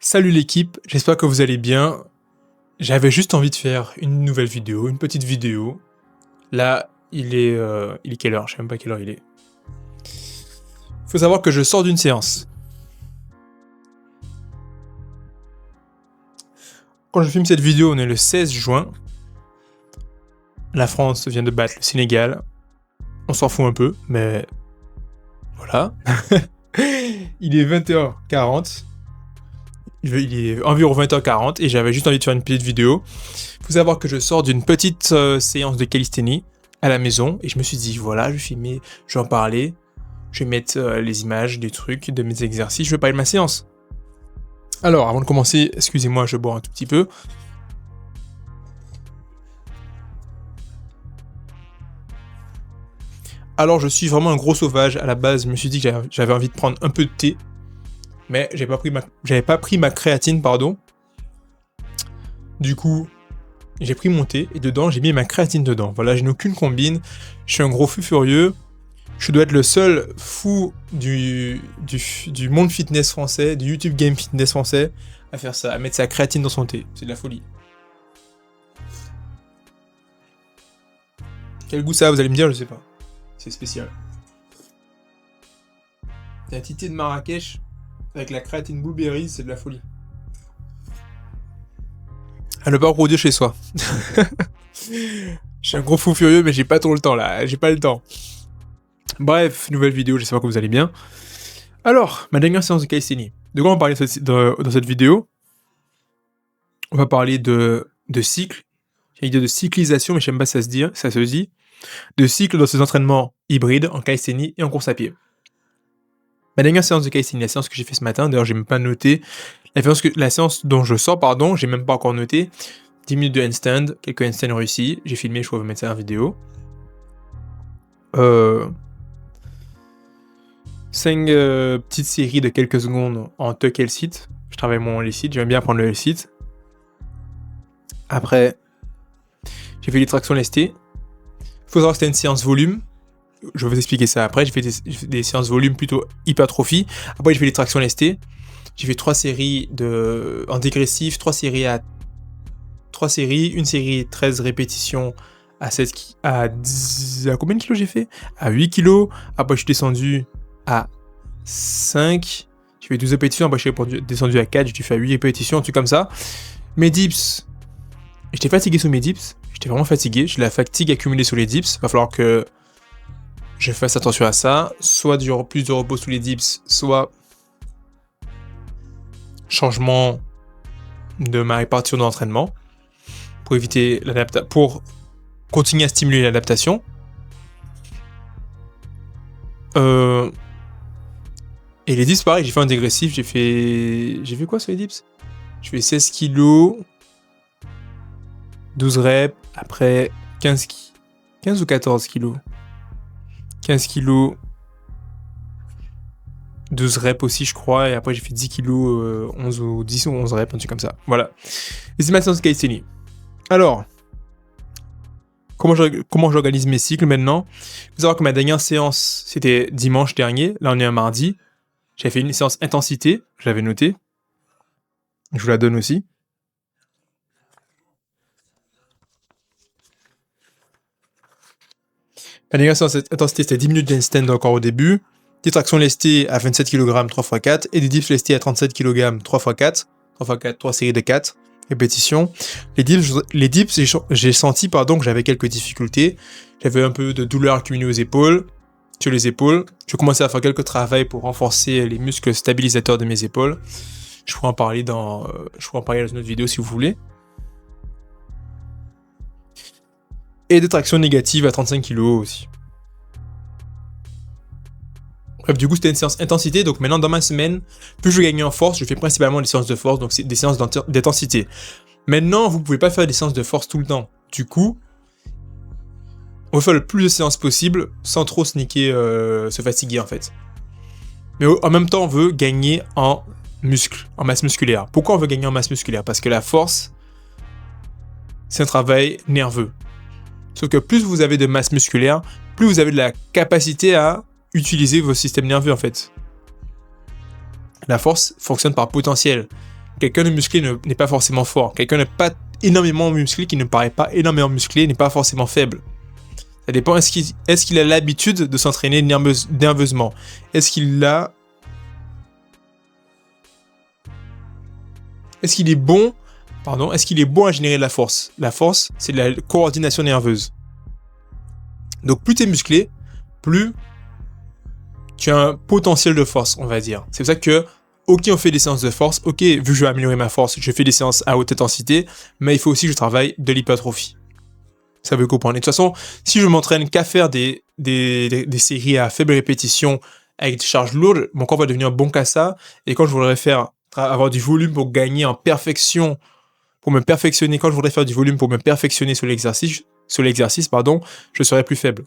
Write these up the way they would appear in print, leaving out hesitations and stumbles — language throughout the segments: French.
Salut l'équipe, j'espère que vous allez bien. J'avais juste envie de faire une nouvelle vidéo, une petite vidéo. Là, il est quelle heure? Je sais même pas quelle heure il est. Faut savoir que je sors d'une séance. Quand je filme cette vidéo, on est le 16 juin. La France vient de battre le Sénégal. On s'en fout un peu, mais voilà. Il est 20h40. Il est environ 20h40 et j'avais juste envie de faire une petite vidéo. Faut savoir que je sors d'une petite séance de calisthénie à la maison et je me suis dit voilà, je vais filmer, je vais en parler, je vais mettre les images des trucs, de mes exercices, je vais parler de ma séance. Alors, avant de commencer, excusez-moi, je bois un tout petit peu. Alors, je suis vraiment un gros sauvage. À la base, je me suis dit que j'avais envie de prendre un peu de thé. Mais j'avais pas pris ma créatine, pardon. Du coup, j'ai pris mon thé et dedans, j'ai mis ma créatine dedans. Voilà, je n'ai aucune combine. Je suis un gros fou furieux. Je dois être le seul fou du monde fitness français, du YouTube Game Fitness français, à faire ça, à mettre sa créatine dans son thé. C'est de la folie. Quel goût ça a, vous allez me dire, je sais pas. C'est spécial. C'est un petit thé de Marrakech avec la créatine blueberry, c'est de la folie. À ne pas reproduire chez soi. Je suis un gros fou furieux, mais j'ai pas trop le temps là. J'ai pas le temps. Bref, nouvelle vidéo, j'espère que vous allez bien. Alors, ma dernière séance de calisthénie. De quoi on va parler dans cette vidéo? On va parler de cycle. J'ai l'idée de cyclisation, mais je sais pas si ça se dit. De cycle dans ces entraînements hybrides en calisthénie et en course à pied. Ma dernière séance de calisthénie, la séance que j'ai fait ce matin, d'ailleurs j'ai même pas noté. La séance dont je sors, pardon, j'ai même pas encore noté. 10 minutes de handstand, quelques handstands réussis. J'ai filmé, je pourrais vous mettre ça en vidéo. 5 petites séries de quelques secondes en tuck L-sit. Je travaille mon L-sit, j'aime bien prendre le L-sit. Après, j'ai fait les tractions lestées. Il faut savoir que c'était une séance volume. Je vais vous expliquer ça après. J'ai fait des séances volume plutôt hypertrophie. Après, j'ai fait les tractions lestées. J'ai fait 3 séries en dégressif, 3 séries, une série 13 répétitions à combien de kilos j'ai fait? À 8 kilos. Après, je suis descendu à 5. J'ai fait 12 répétitions. Après, je suis descendu à 4. J'ai fait à 8 répétitions, un truc comme ça. Mes dips. J'étais fatigué sur mes dips. J'étais vraiment fatigué. J'ai la fatigue accumulée sur les dips. Il va falloir que je fasse attention à ça. Soit plus de repos sous les dips, soit changement de ma répartition d'entraînement pour continuer à stimuler l'adaptation. Et les dips, pareil, j'ai fait un dégressif. J'ai fait quoi sur les dips? J'ai fait 16 kilos, 12 reps, après 15 ou 14 kilos. 15 kilos, 12 reps aussi, je crois, et après j'ai fait 10 kilos, 10 ou 11 reps, un truc comme ça. Voilà. Et c'est ma séance de calisthénie. Alors, comment j'organise mes cycles maintenant? Il faut savoir que ma dernière séance, c'était dimanche dernier. Là, on est un mardi. J'avais fait une séance intensité, je l'avais noté. Je vous la donne aussi. Ma dernière séance intensité, c'était 10 minutes d'handstand encore au début. Des tractions lestées à 27 kg 3x4 et des dips lestés à 37 kg 3x4. 3x4, 3 séries de 4 répétitions. Les dips, j'ai senti que j'avais quelques difficultés. J'avais un peu de douleur accumulée sur les épaules. Je commençais à faire quelques travaux pour renforcer les muscles stabilisateurs de mes épaules. Je pourrais en parler dans une autre vidéo si vous voulez. Et des tractions négatives à 35 kg aussi. Bref, du coup, c'était une séance intensité. Donc maintenant, dans ma semaine, plus je gagne en force, je fais principalement des séances de force, donc c'est des séances d'intensité. Maintenant, vous pouvez pas faire des séances de force tout le temps. Du coup, on va faire le plus de séances possible sans trop se fatiguer en fait. Mais en même temps, on veut gagner en masse musculaire. Pourquoi on veut gagner en masse musculaire? Parce que la force, c'est un travail nerveux. Sauf que plus vous avez de masse musculaire, plus vous avez de la capacité à utiliser vos systèmes nerveux en fait. La force fonctionne par potentiel. quelqu'un de musclé n'est pas forcément fort. Quelqu'un n'est pas énormément musclé, qui ne paraît pas énormément musclé, n'est pas forcément faible. Ça dépend, est-ce qu'il a l'habitude de s'entraîner nerveusement? Est-ce qu'il est bon, à générer de la force? La force, c'est de la coordination nerveuse. Donc plus tu es musclé, plus tu as un potentiel de force, on va dire. C'est pour ça que, ok, on fait des séances de force, ok, vu que je veux améliorer ma force, je fais des séances à haute intensité, mais il faut aussi que je travaille de l'hypertrophie. Ça veut comprendre. Et de toute façon, si je m'entraîne qu'à faire des séries à faible répétition avec des charges lourdes, mon corps va devenir bon qu'à ça. Et quand je voudrais avoir du volume pour gagner en perfection, pour me perfectionner, quand je voudrais faire du volume pour me perfectionner sur l'exercice, je serais plus faible.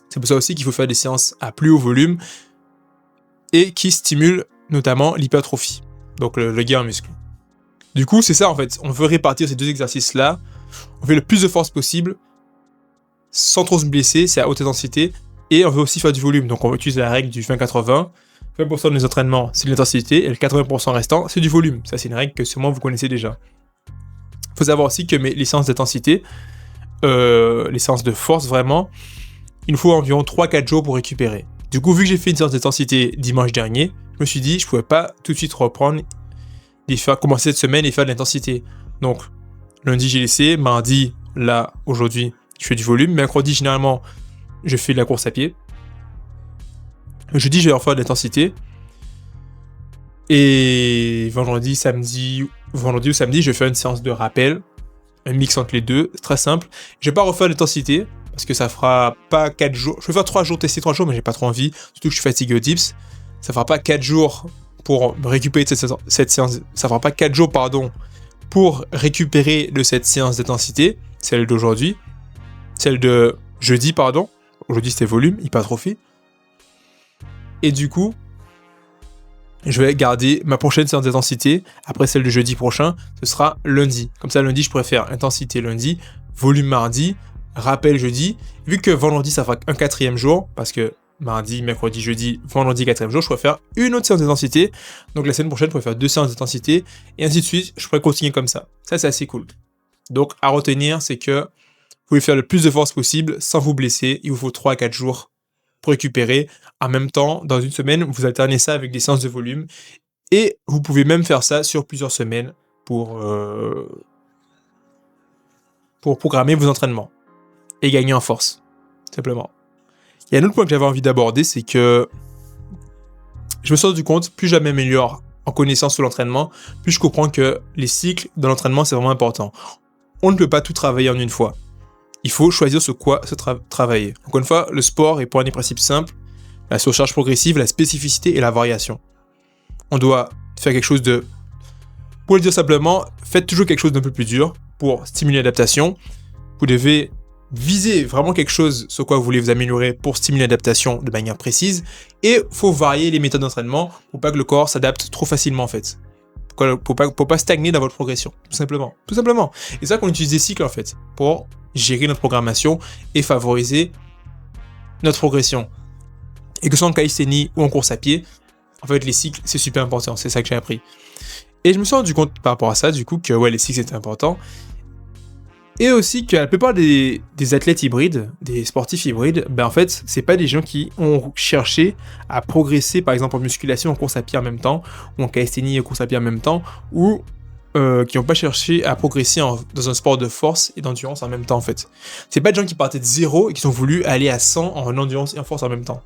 C'est pour ça aussi qu'il faut faire des séances à plus haut volume et qui stimulent notamment l'hypertrophie, donc le gain en muscle. Du coup, c'est ça en fait. On veut répartir ces deux exercices-là. On fait le plus de force possible sans trop se blesser, c'est à haute intensité. Et on veut aussi faire du volume. Donc on va utiliser la règle du 20-80. 20% de nos entraînements, c'est l'intensité. Et le 80% restant, c'est du volume. Ça, c'est une règle que sûrement vous connaissez déjà. Il faut savoir aussi que les séances d'intensité, les séances de force vraiment, il nous faut environ 3-4 jours pour récupérer. Du coup, vu que j'ai fait une séance d'intensité dimanche dernier, je me suis dit, je ne pouvais pas tout de suite reprendre, commencer cette semaine et faire de l'intensité. Donc, lundi, j'ai laissé. Mardi, là, aujourd'hui, je fais du volume. Mercredi, généralement, je fais de la course à pied. Jeudi, je vais refaire de l'intensité. Et vendredi ou samedi, je vais faire une séance de rappel. Un mix entre les deux. C'est très simple. Je ne vais pas refaire l'intensité parce que ça fera pas 4 jours. Je vais faire 3 jours, tester 3 jours, mais j'ai pas trop envie. Surtout que je suis fatigué au dips. Ça fera pas 4 jours pour récupérer cette séance. Ça fera pas 4 jours, pour récupérer de cette séance d'intensité, celle d'aujourd'hui, celle de jeudi, Aujourd'hui, c'était volume, hypertrophie. Et du coup, je vais garder ma prochaine séance d'intensité, après celle de jeudi prochain, ce sera lundi. Comme ça, lundi, je pourrais faire intensité lundi, volume mardi, rappel jeudi. Vu que vendredi, ça fera un 4e jour, parce que mardi, mercredi, jeudi, vendredi, 4e jour, je pourrais faire une autre séance d'intensité. Donc la semaine prochaine, je pourrais faire 2 séances d'intensité, et ainsi de suite, je pourrais continuer comme ça. Ça, c'est assez cool. Donc, à retenir, c'est que vous pouvez faire le plus de force possible sans vous blesser. Il vous faut 3 à 4 jours pour récupérer. En même temps, dans une semaine, vous alternez ça avec des séances de volume. Et vous pouvez même faire ça sur plusieurs semaines pour programmer vos entraînements et gagner en force, simplement. Il y a un autre point que j'avais envie d'aborder, c'est que je me suis rendu compte, plus je m'améliore en connaissance sur l'entraînement, plus je comprends que les cycles dans l'entraînement, c'est vraiment important. On ne peut pas tout travailler en une fois. Il faut choisir sur quoi se travailler. Encore une fois, le sport est pour un des principes simples, la surcharge progressive, la spécificité et la variation. On doit faire quelque chose de... Pour le dire simplement, faites toujours quelque chose d'un peu plus dur pour stimuler l'adaptation. Vous devez viser vraiment quelque chose sur quoi vous voulez vous améliorer pour stimuler l'adaptation de manière précise. Et il faut varier les méthodes d'entraînement pour pas que le corps s'adapte trop facilement en fait. Pour pas stagner dans votre progression, tout simplement. Et c'est ça qu'on utilise des cycles en fait, pour gérer notre programmation et favoriser notre progression. Et que ce soit en calisthénie ou en course à pied, en fait les cycles c'est super important, c'est ça que j'ai appris. Et je me suis rendu compte par rapport à ça du coup que ouais, les cycles c'était important. Et aussi que la plupart des athlètes hybrides, des sportifs hybrides, ben en fait, c'est pas des gens qui ont cherché à progresser, par exemple en musculation, en course à pied en même temps, ou en calisthénie et en course à pied en même temps, ou qui n'ont pas cherché à progresser dans un sport de force et d'endurance en même temps, en fait. C'est pas des gens qui partaient de 0 et qui ont voulu aller à 100 en endurance et en force en même temps.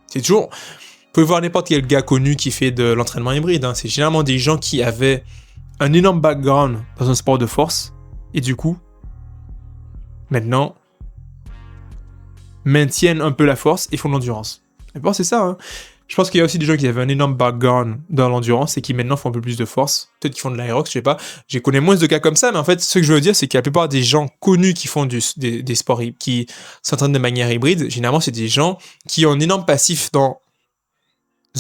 C'est toujours... Vous pouvez voir n'importe quel gars connu qui fait de l'entraînement hybride, hein. C'est généralement des gens qui avaient un énorme background dans un sport de force, et du coup, maintenant, maintiennent un peu la force et font de l'endurance. Et bon, c'est ça, hein. Je pense qu'il y a aussi des gens qui avaient un énorme background dans l'endurance et qui maintenant font un peu plus de force. Peut-être qu'ils font de l'aérox, je sais pas. Je connais moins de cas comme ça, mais en fait, ce que je veux dire, c'est que la plupart des gens connus qui font des sports, qui s'entraînent de manière hybride, généralement, c'est des gens qui ont un énorme passif dans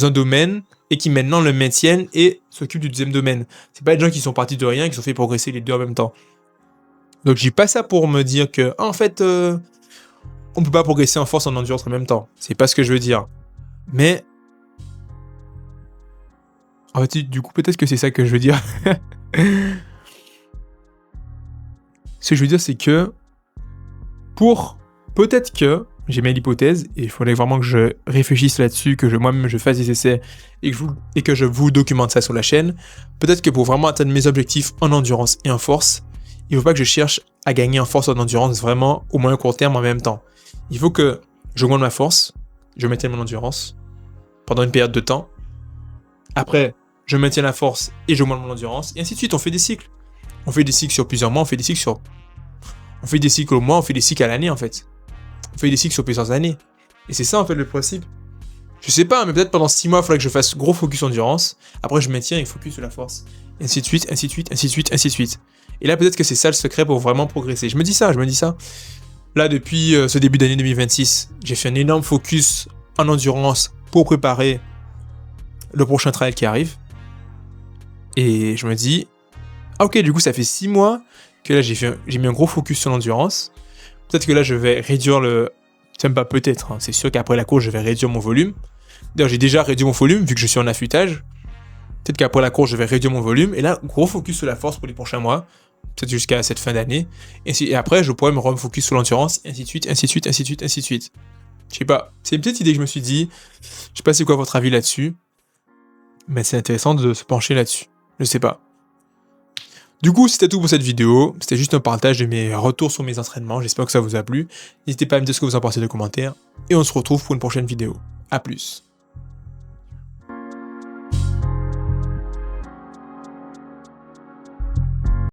un domaine et qui maintenant le maintiennent et s'occupent du deuxième domaine. C'est pas des gens qui sont partis de rien et qui sont fait progresser les deux en même temps. Donc, je dis pas ça pour me dire que, en fait, on peut pas progresser en force et en endurance en même temps. C'est pas ce que je veux dire. Mais En fait, du coup, peut-être que c'est ça que je veux dire. Ce que je veux dire, c'est que peut-être que, j'ai mis l'hypothèse, et il faudrait vraiment que je réfléchisse là-dessus, que moi-même je fasse des essais et que je vous documente ça sur la chaîne. Peut-être que pour vraiment atteindre mes objectifs en endurance et en force, il ne faut pas que je cherche à gagner en force et en endurance vraiment au moins court terme en même temps. Il faut que j'augmente ma force, je maintienne mon endurance pendant une période de temps. Après, je maintiens la force et j'augmente mon endurance, et ainsi de suite. On fait des cycles. On fait des cycles sur plusieurs mois, on fait des cycles au mois, on fait des cycles à l'année en fait. On fait des cycles sur plusieurs années. Et c'est ça en fait le principe. Je sais pas, mais peut-être pendant 6 mois, il faudrait que je fasse gros focus endurance. Après, je maintiens et focus sur la force. Et ainsi de suite, ainsi de suite, ainsi de suite, ainsi de suite. Et là, peut-être que c'est ça le secret pour vraiment progresser. Je me dis ça. Là, depuis ce début d'année 2026, j'ai fait un énorme focus en endurance pour préparer le prochain trail qui arrive. Et je me dis, ah ok, du coup, ça fait 6 mois que là, j'ai mis un gros focus sur l'endurance. Peut-être que là, je vais réduire le... C'est même pas peut-être, hein. C'est sûr qu'après la course, je vais réduire mon volume. D'ailleurs, j'ai déjà réduit mon volume vu que je suis en affûtage. Peut-être qu'après la course, je vais réduire mon volume. Et là, gros focus sur la force pour les prochains mois. Peut-être jusqu'à cette fin d'année. Et après, je pourrais me refocus sur l'endurance, et ainsi de suite, ainsi de suite, ainsi de suite, ainsi de suite. Je sais pas. C'est une petite idée que je me suis dit. Je sais pas c'est quoi votre avis là-dessus. Mais c'est intéressant de se pencher là-dessus. Je sais pas. Du coup, c'était tout pour cette vidéo. C'était juste un partage de mes retours sur mes entraînements. J'espère que ça vous a plu. N'hésitez pas à me dire ce que vous en pensez dans les commentaires. Et on se retrouve pour une prochaine vidéo. A plus.